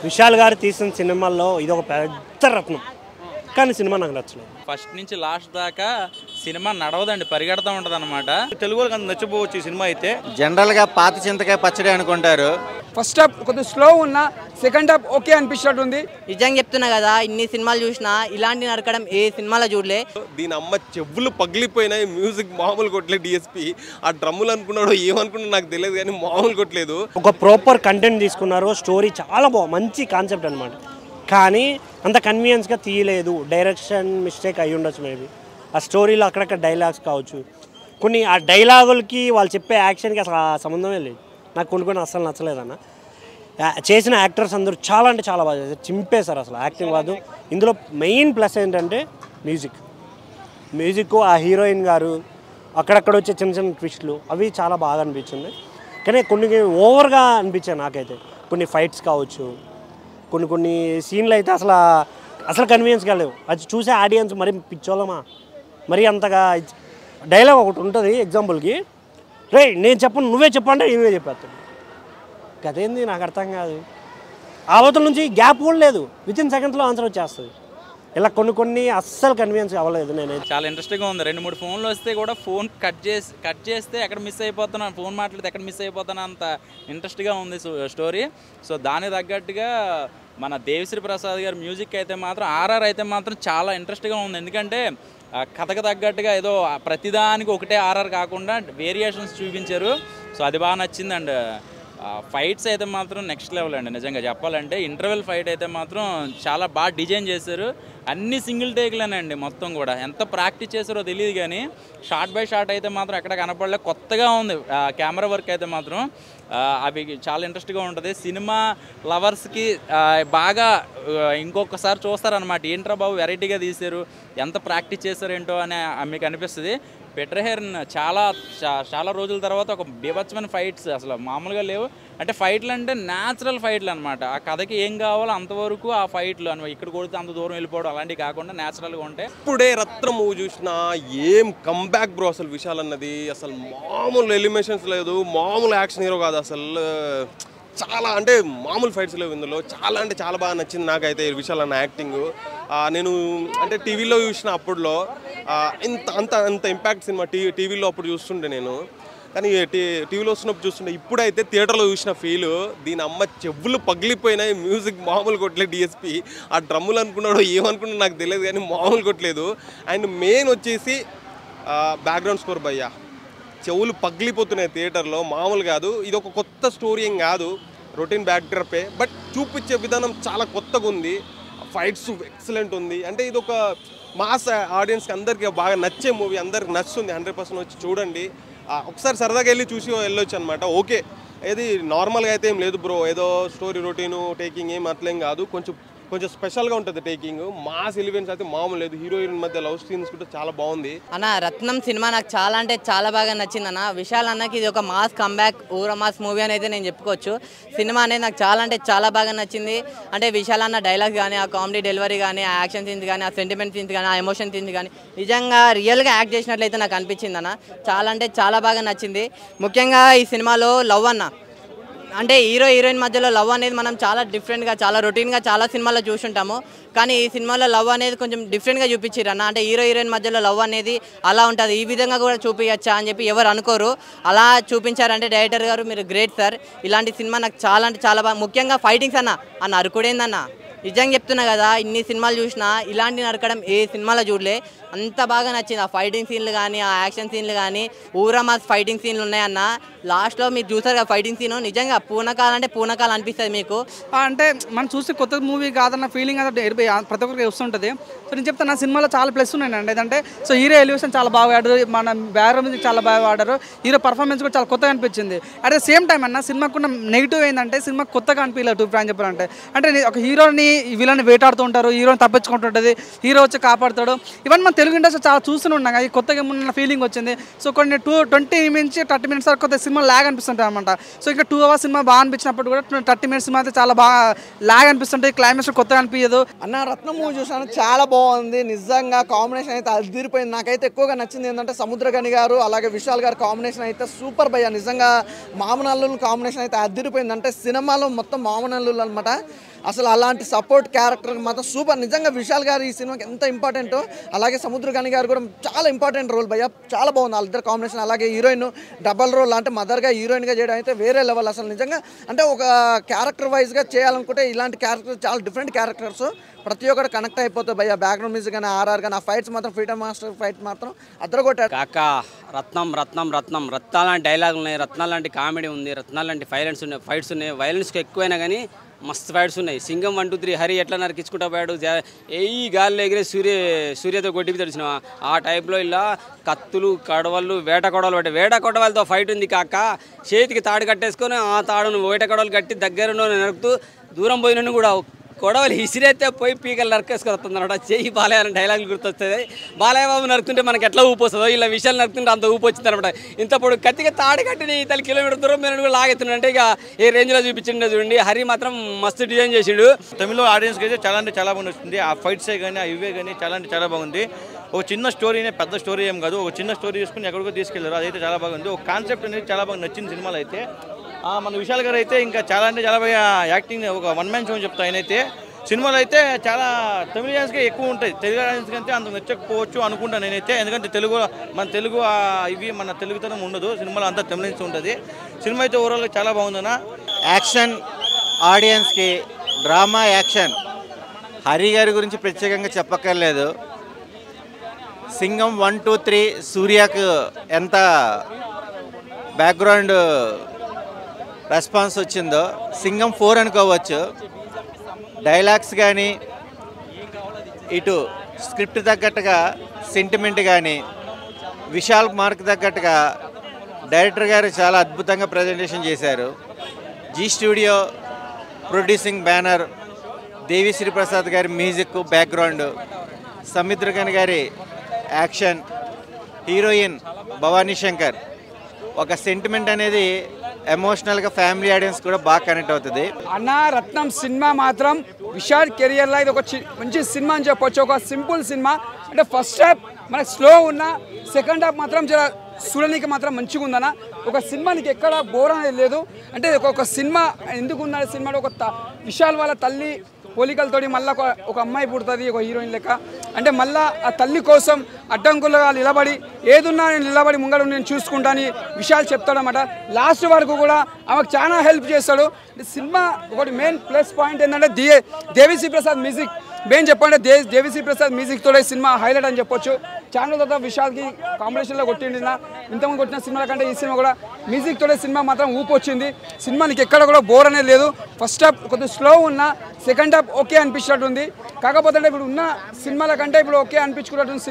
విశాల్ గారు తీసిన సినిమాల్లో ఇది ఒక పెద్ద రత్నం, కానీ సినిమా నాకు నచ్చలేదు. ఫస్ట్ నుంచి లాస్ట్ దాకా సినిమా నడవదండి, పరిగెడతా ఉంటుంది అనమాట. తెలుగు నచ్చపోవచ్చు ఈ సినిమా అయితే. జనరల్గా పాత చింతకాయ పచ్చడి అనుకుంటారు. ఫస్ట్ హాఫ్ కొద్దిగా స్లో ఉన్నా సెకండ్ హాఫ్ ఓకే అనిపించినట్టు ఉంది. నిజంగా చెప్తున్నా కదా, ఇన్ని సినిమాలు చూసినా ఇలాంటి నరకడం ఏ సినిమాలో చూడలే. దీని అమ్మ చెవులు పగిలిపోయినాయి. మ్యూజిక్ మామూలు కొట్టలేదు. డిఎస్పి ఆ డ్రమ్ములు అనుకున్నాడో ఏమనుకున్నాడో నాకు తెలియదు, కానీ మామూలు కొట్టలేదు. ఒక ప్రాపర్ కంటెంట్ తీసుకున్నారు, స్టోరీ చాలా మంచి కాన్సెప్ట్ అనమాట, కానీ అంత కన్వీనియన్స్గా తీయలేదు. డైరెక్షన్ మిస్టేక్ అయ్యి ఉండొచ్చు మేబీ. ఆ స్టోరీలో అక్కడక్కడ డైలాగ్స్ కావచ్చు, కొన్ని ఆ డైలాగులకి వాళ్ళు చెప్పే యాక్షన్కి అసలు సంబంధమే లేదు. నాకు కొన్ని అస్సలు నచ్చలేదన్న. చేసిన యాక్టర్స్ అందరూ చాలా అంటే చాలా బాగా చేశారు, చింపేశారు అసలు. యాక్టింగ్ కాదు, ఇందులో మెయిన్ ప్లస్ ఏంటంటే మ్యూజిక్. ఆ హీరోయిన్ గారు అక్కడక్కడ వచ్చే చిన్న చిన్న ట్విస్ట్లు అవి చాలా బాగా అనిపించింది. కానీ కొన్ని ఓవర్గా అనిపించాయి నాకైతే. కొన్ని ఫైట్స్ కావచ్చు, కొన్ని సీన్లు అయితే అసలు కన్వీనియన్స్గా లేవు. అది చూసే ఆడియన్స్ మరి పిచ్చోళ్ళమా, మరి అంతగా. డైలాగ్ ఒకటి ఉంటుంది ఎగ్జాంపుల్కి, రే నేను చెప్పను నువ్వే చెప్పంటే నేనే చెప్పేస్తాను. అదేంది నాకు అర్థం కాదు. ఆ అవతల నుంచి గ్యాప్ కూడా లేదు, వితిన్ సెకండ్స్లో ఆన్సర్ వచ్చేస్తుంది. ఇలా కొన్ని అస్సలు కన్వీనియన్స్ అవ్వలేదు. నేనైతే చాలా ఇంట్రెస్టింగ్గా ఉంది. 2-3 ఫోన్లు వస్తే కూడా ఫోన్ కట్ చేస్తే ఎక్కడ మిస్ అయిపోతున్నాను, ఫోన్ మాట్లాడితే ఎక్కడ మిస్ అయిపోతాను, అంత ఇంట్రెస్ట్గా ఉంది స్టోరీ. సో దానికి తగ్గట్టుగా మన దేవిశ్రీ ప్రసాద్ గారి మ్యూజిక్ అయితే మాత్రం, ఆర్ఆర్ అయితే మాత్రం చాలా ఇంట్రెస్ట్గా ఉంది. ఎందుకంటే కథకు తగ్గట్టుగా ఏదో ప్రతిదానికి ఒకటే ఆర్ఆర్ కాకుండా వేరియేషన్స్ చూపించారు. సో అది బాగా నచ్చింది. అండ్ ఫైట్స్ అయితే మాత్రం నెక్స్ట్ లెవెల్ అండి. నిజంగా చెప్పాలంటే ఇంటర్వెల్ ఫైట్ అయితే మాత్రం చాలా బాగా డిజైన్ చేశారు. అన్ని సింగిల్ టేక్లేనండి మొత్తం కూడా. ఎంత ప్రాక్టీస్ చేశారో తెలియదు, కానీ షార్ట్ బై షార్ట్ అయితే మాత్రం ఎక్కడ కనపడలే, కొత్తగా ఉంది. కెమెరా వర్క్ అయితే మాత్రం అవి చాలా ఇంట్రెస్ట్గా ఉంటుంది. సినిమా లవర్స్కి బాగా ఇంకొకసారి చూస్తారనమాట. ఏంట్రా బాబు వెరైటీగా తీశారు, ఎంత ప్రాక్టీస్ చేశారేంటో అని మీకు అనిపిస్తుంది. పీటర్ హెర్న్ చాలా రోజుల తర్వాత ఒక బీభత్సమైన ఫైట్స్ అసలు మామూలుగా లేవు. అంటే ఫైట్లు అంటే న్యాచురల్ ఫైట్లు అనమాట. ఆ కథకి ఏం కావాలో అంతవరకు ఆ ఫైట్లు అని, ఇక్కడ కొడితే అంత దూరం వెళ్ళిపోవడం అలాంటివి కాకుండా న్యాచురల్గా ఉంటాయి. ఇప్పుడే రత్నం మూవీ చూసినా ఏం కంబ్యాక్ బ్రో. అసలు విశాల్ అన్నది అసలు మామూలు ఎలిమేషన్స్ లేదు, మామూలు యాక్షన్ హీరో కాదు అసలు. చాలా అంటే మామూలు ఫైట్స్ లేవు ఇందులో. చాలా అంటే చాలా బాగా నచ్చింది నాకైతే విశాల్ అన్న యాక్టింగ్. నేను అంటే టీవీలో చూసిన అప్పుడులో అంత ఇంపాక్ట్ సినిమా టీవీలో అప్పుడు చూస్తుండే నేను, కానీ టీవీలో వస్తున్నప్పుడు చూస్తుండే. ఇప్పుడైతే థియేటర్లో చూసిన ఫీల్, దీని అమ్మ చెవులు పగిలిపోయినాయి. మ్యూజిక్ మామూలు కొట్టలేదు. డిఎస్పి ఆ డ్రమ్ములు అనుకున్నాడో ఏమనుకున్నాడో నాకు తెలియదు, కానీ మామూలు కొట్టలేదు. అండ్ మెయిన్ వచ్చేసి బ్యాక్గ్రౌండ్ స్కోర్ భయ్యా, చెవులు పగిలిపోతున్నాయి థియేటర్లో, మామూలు కాదు. ఇది ఒక కొత్త స్టోరీ ఏం కాదు, రొటీన్ బ్యాక్డ్రాపే, బట్ చూపించే విధానం చాలా కొత్తగా ఉంది. ఫైట్స్ ఎక్సలెంట్ ఉంది. అంటే ఇది ఒక మాస్ ఆడియన్స్కి అందరికీ బాగా నచ్చే మూవీ, అందరికి నచ్చుతుంది. 100% వచ్చి చూడండి. ఒకసారి సరదాగా వెళ్ళొచ్చు అనమాట. ఓకే, ఏది నార్మల్గా అయితే ఏం లేదు బ్రో, ఏదో స్టోరీ రొటీను టేకింగ్ ఏం అట్లేం కాదు. కొంచెం స్పెషల్గా ఉంటుంది టేకింగ్. మాస్ ఎలివెన్స్ అయితే మామూలు లేదు. హీరో హీరోయిన్ మధ్య లవ్ సీన్స్ కూడా చాలా బాగుంది అన్న. రత్నం సినిమా నాకు చాలా అంటే చాలా బాగా నచ్చింది అన్న. విశాల్ అన్నకి ఇది ఒక మాస్ కంబ్యాక్, ఊర మాస్ మూవీ అని అయితే నేను చెప్పుకోవచ్చు. సినిమా అనేది నాకు చాలా అంటే చాలా బాగా నచ్చింది. అంటే విశాల్ అన్న డైలాగ్స్ కానీ, ఆ కామెడీ డెలివరీ కానీ, ఆ యాక్షన్ సీన్స్ కానీ, ఆ సెంటిమెంట్ సీన్స్ కానీ, ఆ ఎమోషన్ సీన్స్ కానీ నిజంగా రియల్గా యాక్ట్ చేసినట్లయితే నాకు అనిపించింది అన్న. చాలా అంటే చాలా బాగా నచ్చింది. ముఖ్యంగా ఈ సినిమాలో లవ్ అన్న, అంటే హీరో హీరోయిన్ మధ్యలో లవ్ అనేది మనం చాలా డిఫరెంట్గా, చాలా రొటీన్గా చాలా సినిమాల్లో చూసుంటాము. కానీ ఈ సినిమాలో లవ్ అనేది కొంచెం డిఫరెంట్గా చూపించారు అన్న. అంటే హీరో హీరోయిన్ మధ్యలో లవ్ అనేది అలా ఉంటుంది, ఈ విధంగా కూడా చూపించచ్చా అని చెప్పి ఎవరు అనుకోరు. అలా చూపించారంటే డైరెక్టర్ గారు మీరు గ్రేట్ సార్. ఇలాంటి సినిమా నాకు చాలా అంటే చాలా బాగా. ముఖ్యంగా ఫైటింగ్స్ అన్న నరుకుడేందన్న. నిజంగా చెప్తున్నా కదా, ఇన్ని సినిమాలు చూసినా ఇలాంటి నరకడం ఏ సినిమాలో చూడలే. అంత బాగా నచ్చింది. ఆ ఫైటింగ్ సీన్లు కానీ, ఆ యాక్షన్ సీన్లు కానీ, ఊరా మాస్ ఫైటింగ్ సీన్లు ఉన్నాయన్న. లాస్ట్లో మీరు చూసారు కదా ఫైటింగ్ సీను, నిజంగా పూనకాలు అంటే పూనకాలు అనిపిస్తుంది మీకు. అంటే మనం చూసి కొత్త మూవీ కాదన్న ఫీలింగ్ అయితే ప్రతి ఒక్కరికి వస్తుంటుంది. సో నేను చెప్తాను, నా సినిమాలో చాలా ప్లస్ ఉన్నాయండి. ఏంటంటే సో హీరో ఎలివేషన్ చాలా బాగా ఆడారు, మన బ్యాక్గ్రౌండ్ మ్యూజిక్ చాలా బాగా ఆడారు, హీరో పర్ఫార్మెన్స్ కూడా చాలా కొత్తగా అనిపించింది. అట్ ద సేమ్ టైం అన్న సినిమాకున్న నెగిటివ్ ఏంటంటే సినిమా కొత్తగా అనిపించలేదు. టూ ఫ్రాంక్ చెప్పాలంటే, అంటే ఒక హీరోని వీళ్ళని వేటాడుతూ ఉంటారు, హీరోని తప్పించుకుంటుంటుంది, హీరో వచ్చి కాపాడుతాడు. ఇవన్నీ మనం తెలుగు ఇండస్ట్రీ చాలా చూస్తూనే ఉన్నాం. అది కొత్తగా ఏమన్నా ఫీలింగ్ వచ్చింది. సో కొన్ని 20 నుంచి 30 మినిట్స్ వరకు కొత్త సినిమా లాగ్ అనిపిస్తుంటాయి అనమాట. సో ఇంకా 2 hours సినిమా బాగా అనిపించినప్పుడు కూడా 30 మినిట్స్ సినిమా అయితే చాలా బాగా లాగ్ అనిపిస్తుంటాయి. క్లైమాక్స్ కొత్తగా అనిపించదు అన్న. రత్నం మూవీ చూసాను, చాలా బాగుంది నిజంగా. కాంబినేషన్ అయితే అదిరిపోయింది. నాకైతే ఎక్కువగా నచ్చింది ఏంటంటే సముద్రగని గారు అలాగే విశాల్ గారు కాంబినేషన్ అయితే సూపర్ భయ్య. నిజంగా మామనల్లుల కాంబినేషన్ అయితే అదిరిపోయింది. అంటే సినిమాలో మొత్తం మామనల్లులు అనమాట. అసలు అలాంటి సపోర్ట్ క్యారెక్టర్ మాత్రం సూపర్. నిజంగా విశాల్ గారు ఈ సినిమాకి ఎంత ఇంపార్టెంటో, అలాగే సముద్రగని గారు కూడా చాలా ఇంపార్టెంట్ రోల్ భయ్య, చాలా బాగుంది వాళ్ళిద్దరు కాంబినేషన్. అలాగే హీరోయిన్ డబల్ రోల్ అంటే మదర్గా హీరోయిన్గా చేయడం అయితే వేరే లెవెల్. అసలు నిజంగా అంటే ఒక క్యారెక్టర్ వైజ్గా చేయాలనుకుంటే ఇలాంటి క్యారెక్టర్ చాలా డిఫరెంట్ క్యారెక్టర్స్ ప్రతి ఒక్కరు కనెక్ట్ అయిపోతుంది భయ్య. బ్యాక్గ్రౌండ్ మ్యూజిక్ కానీ ఆర్ఆర్ కానీ ఆ ఫైట్స్ మాత్రం ఫ్రీడమ్ మాస్టర్ ఫైట్ మాత్రం అద్దరగొట్టాడు. కాకా రత్నం రత్నం రత్నం రత్నాలు లాంటి డైలాగులు ఉన్నాయి, రత్నాలు లాంటి కామెడీ ఉంది, రత్నాలు లాంటి ఫైట్స్ ఉన్నాయి. వైలెన్స్కి ఎక్కువైనా కానీ మస్తు ఫైట్స్ ఉన్నాయి. సింగం 1, 2, 3 హరి ఎట్లా నరికించుకుంటా పోయాడు, ఈ గాలిలో ఎగిరే సూర్యతో కొట్టిపి తెలిసిన ఆ టైప్లో ఇలా కత్తులు కడవలు వేట కొడవలతో ఫైట్ ఉంది కాక. చేతికి తాడు కట్టేసుకొని ఆ తాడును వేట కొడవలు కట్టి దగ్గరలో నరుకుతూ దూరం పోయినను కూడా కొడవలు ఇసిరైతే పోయి పీకలు నరికేసుకొని వస్తుందన్నమాట. చెయ్యి బాలయ్య అనే డైలాగులు గుర్తొస్తుంది. బాలయ్య బాబు నరుకుతుంటే మనకి ఎట్లా ఊపు వస్తుందో ఇలా విషయాలు నరుకుతుంటే అంత ఊపు వచ్చింది అనమాట. ఇంతప్పుడు కత్తిగా తాడు కట్టి తల్లి కిలోమీటర్ దూరం మీద కూడా లాగెత్తున్నాడు. అంటే ఇక ఏ రేంజ్లో చూపించిండే చూడండి. హరి మాత్రం మస్తు డిజైన్ చేసిండు. తమిళ ఆడియన్స్కి అయితే చాలా అంటే చాలా బాగుంది వస్తుంది. ఆ ఫైట్సే కానీ ఆ ఇవే కానీ చాలా అంటే చాలా బాగుంది. ఒక చిన్న స్టోరీనే, పెద్ద స్టోరీ ఏం కాదు, ఒక చిన్న స్టోరీ తీసుకుని ఎక్కడికో తీసుకెళ్లారు. అదైతే చాలా బాగుంది. ఒక కాన్సెప్ట్ అనేది చాలా బాగా నచ్చింది సినిమాలో అయితే. మన విశాల్ గారు అయితే ఇంకా చాలా అంటే చాలా బాగా యాక్టింగ్, ఒక వన్ మ్యాన్ షో అని చెప్తా. ఆయన అయితే సినిమాలు అయితే చాలా తమిళ ఆడియన్స్కే ఎక్కువ ఉంటాయి, తెలుగు ఆడియన్స్ కంటే అంత నచ్చకపోవచ్చు అనుకుంటాను నేనైతే. ఎందుకంటే మన తెలుగు ఇవి మన తెలుగుతనం ఉండదు సినిమాలో, అంతా తమిళన్స్ ఉంటుంది. సినిమా అయితే ఓవరాల్గా చాలా బాగుందన్న. యాక్షన్ ఆడియన్స్కి, డ్రామా యాక్షన్. హరి గారి గురించి ప్రత్యేకంగా చెప్పక్కర్లేదు. సింగం 1, 2, 3 సూర్యకు ఎంత బ్యాక్గ్రౌండ్ రెస్పాన్స్ వచ్చిందో సింగం 4 అనుకోవచ్చు. డైలాగ్స్ కానీ, ఇటు స్క్రిప్ట్ తగ్గట్టుగా సెంటిమెంట్ కానీ, విశాల్ మార్క్ తగ్గట్టుగా డైరెక్టర్ గారు చాలా అద్భుతంగా ప్రజెంటేషన్ చేశారు. Zee studio producing banner, Devi Sri Prasad గారి మ్యూజిక్ బ్యాక్గ్రౌండ్, సముద్రగని గారి యాక్షన్, హీరోయిన్ భవానీ శంకర్. ఒక సెంటిమెంట్ అనేది ఎమోషనల్గా ఫ్యామిలీ ఆడియన్స్ కూడా బాగా కనెక్ట్ అవుతుంది. అన్న రత్నం సినిమా మాత్రం విశాల్ కెరియర్లో ఇది ఒక మంచి సినిమా అని చెప్పొచ్చు. ఒక సింపుల్ సినిమా. అంటే ఫస్ట్ హాఫ్ మనకు స్లో ఉన్న, సెకండ్ హాఫ్ మాత్రం చాలా చూడడానికి మాత్రం మంచిగా ఉందన్న. ఒక సినిమా నీకు ఎక్కడ బోర్ అనేది లేదు. అంటే ఒక సినిమా ఎందుకు ఉన్న సినిమాలో ఒక విశాల్ వాళ్ళ తల్లి పోలికలతోటి మళ్ళీ ఒక అమ్మాయి పుడుతుంది ఒక హీరోయిన్ లెక్క. అంటే మళ్ళీ ఆ తల్లి కోసం అడ్డంకులుగా నిలబడి ఏదున్నా నేను నిలబడి ముంగడు నేను చూసుకుంటాను విశాల్ చెప్తాడనమాట. లాస్ట్ వరకు కూడా ఆమెకు చాలా హెల్ప్ చేస్తాడు. సినిమా ఒకటి మెయిన్ ప్లస్ పాయింట్ ఏంటంటే దేవిశ్రీ ప్రసాద్ మ్యూజిక్. మెయిన్ చెప్పండి దేవిశ్రీ ప్రసాద్ మ్యూజిక్ తోడే సినిమా హైలైట్ అని చెప్పొచ్చు. చాలా తర్వాత విశాల్కి కాంబినేషన్లో కొట్టిండిన ఇంతకుముందు కొట్టిన సినిమాల కంటే ఈ సినిమా కూడా మ్యూజిక్ తోడే సినిమా మాత్రం ఊపు వచ్చింది. సినిమా నీకు ఎక్కడ కూడా బోర్ అనేది లేదు. ఫస్ట్ హాఫ్ కొద్దిగా స్లో ఉన్న, సెకండ్ హాఫ్ ఓకే అనిపించినట్టు ఉంది. కాకపోతే ఇప్పుడు ఉన్న సినిమాల కంటే ఇప్పుడు ఓకే అనిపించుకున్నట్టు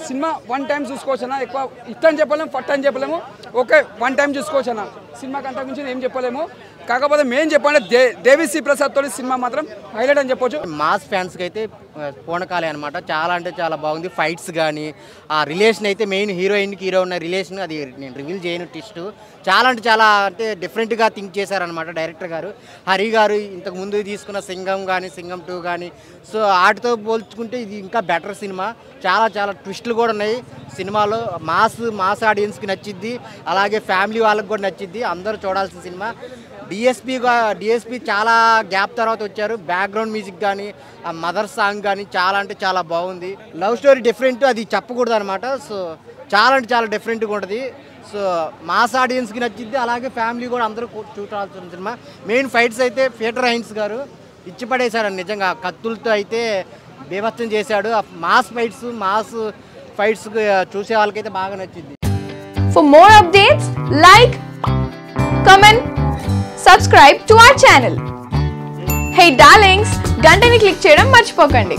సినిమా 1 టైం చూసుకోవచ్చనా. ఎక్కువ ఇష్టం చెప్పలేము, ఫట్ అని చెప్పలేము. ఓకే 1 టైం చూసుకోవచ్చనా. సినిమాకి అంతకు మించి ఏం చెప్పలేము. కాకపోతే మెయిన్ చెప్పండి దేవిశ్రీ ప్రసాద్ తోటి సినిమా మాత్రం హైలైట్ అని చెప్పొచ్చు. మాస్ ఫ్యాన్స్కి అయితే పూనకాలే అనమాట. చాలా అంటే చాలా బాగుంది. ఫైట్స్ కానీ ఆ రిలేషన్ అయితే మెయిన్ హీరోయిన్కి హీరో ఉన్న రిలేషన్, అది నేను రివీల్ చేయను ట్విస్ట్. చాలా అంటే చాలా అంటే డిఫరెంట్గా థింక్ చేశారనమాట డైరెక్టర్ గారు. హరి గారు ఇంతకు ముందు తీసుకున్న సింగం కానీ, సింగం 2 కానీ, సో వాటితో పోల్చుకుంటే ఇది ఇంకా బెటర్ సినిమా. చాలా చాలా ట్విస్టులు కూడా ఉన్నాయి సినిమాలో. మాస్ ఆడియన్స్కి నచ్చిద్ది, అలాగే ఫ్యామిలీ వాళ్ళకి కూడా నచ్చిద్ది. అందరూ చూడాల్సిన సినిమా. డిఎస్పి చాలా గ్యాప్ తర్వాత వచ్చారు. బ్యాక్గ్రౌండ్ మ్యూజిక్ కానీ, ఆ మదర్ సాంగ్ కానీ చాలా అంటే చాలా బాగుంది. లవ్ స్టోరీ డిఫరెంట్, అది చెప్పకూడదు అనమాట. సో చాలా అంటే చాలా డిఫరెంట్గా ఉంటుంది. సో మాస్ ఆడియన్స్కి నచ్చిద్ది, అలాగే ఫ్యామిలీ కూడా అందరూ చూడాల్సిన సినిమా. మెయిన్ ఫైట్స్ అయితే పీటర్ హైన్స్ గారు ఇచ్చి పడేశాడు నిజంగా. కత్తులతో అయితే బీభత్సం చేశాడు. మాస్ ఫైట్స్ చూసే వాళ్ళకైతే బాగా నచ్చింది. For more updates, like, comment, subscribe to our channel. Hey darlings, గంటని click చేయడం మర్చిపోకండి.